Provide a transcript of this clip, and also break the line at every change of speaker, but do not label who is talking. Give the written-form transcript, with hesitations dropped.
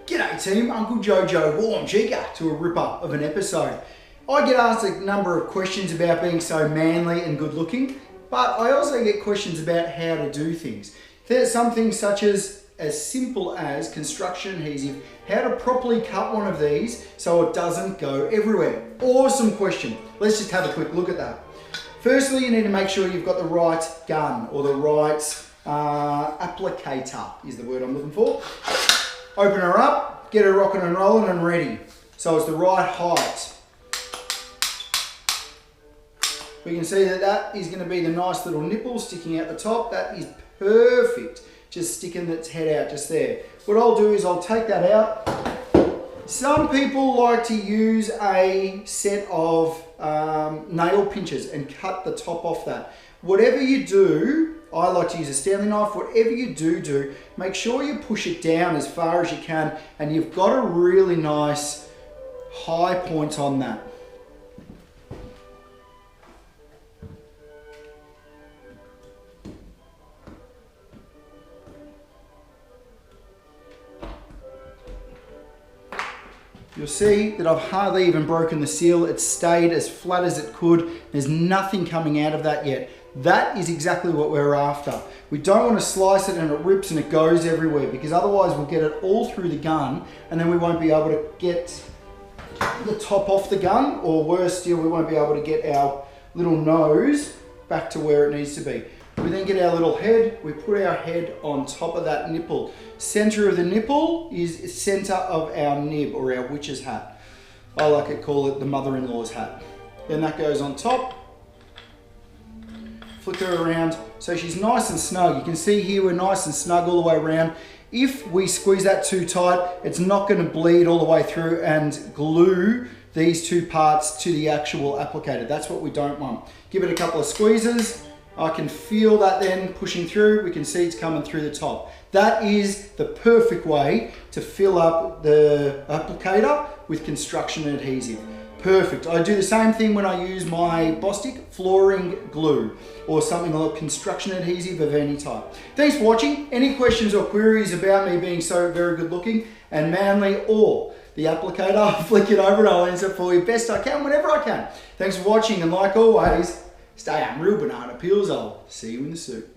G'day team, Uncle Jojo, warm cheeker to a ripper of an episode. I get asked a number of questions about being so manly and good looking, but I also get questions about how to do things. There's some things such as simple as construction adhesive, how to properly cut one of these so it doesn't go everywhere. Awesome question. Let's just have a quick look at that. Firstly, you need to make sure you've got the right gun or the right applicator is the word I'm looking for. Open her up, get her rocking and rolling and ready. So it's the right height. We can see that that is going to be the nice little nipple sticking out the top. That is perfect. Just sticking its head out just there. What I'll do is I'll take that out. Some people like to use a set of nail pinchers and cut the top off that. Whatever you do, I like to use a Stanley knife. Whatever you do, make sure you push it down as far as you can and you've got a really nice high point on that. You'll see that I've hardly even broken the seal. It's stayed as flat as it could. There's nothing coming out of that yet. That is exactly what we're after. We don't want to slice it and it rips and it goes everywhere, because otherwise we'll get it all through the gun and then we won't be able to get the top off the gun, or worse still, we won't be able to get our little nose back to where it needs to be. We then get our little head, we put our head on top of that nipple. Center of the nipple is center of our nib, or our witch's hat. I like to call it the mother-in-law's hat. Then that goes on top. Flick her around so she's nice and snug. You can see here we're nice and snug all the way around. If we squeeze that too tight, it's not going to bleed all the way through and glue these two parts to the actual applicator. That's what we don't want. Give it a couple of squeezes. I can feel that then pushing through. We can see it's coming through the top. That is the perfect way to fill up the applicator with construction adhesive. Perfect. I do the same thing when I use my Bostik flooring glue or something like construction adhesive of any type. Thanks for watching. Any questions or queries about me being so very good looking and manly, or the applicator, I'll flick it over and I'll answer for you best I can whenever I can. Thanks for watching, and like always, stay unreal banana peels. I'll see you in the suit.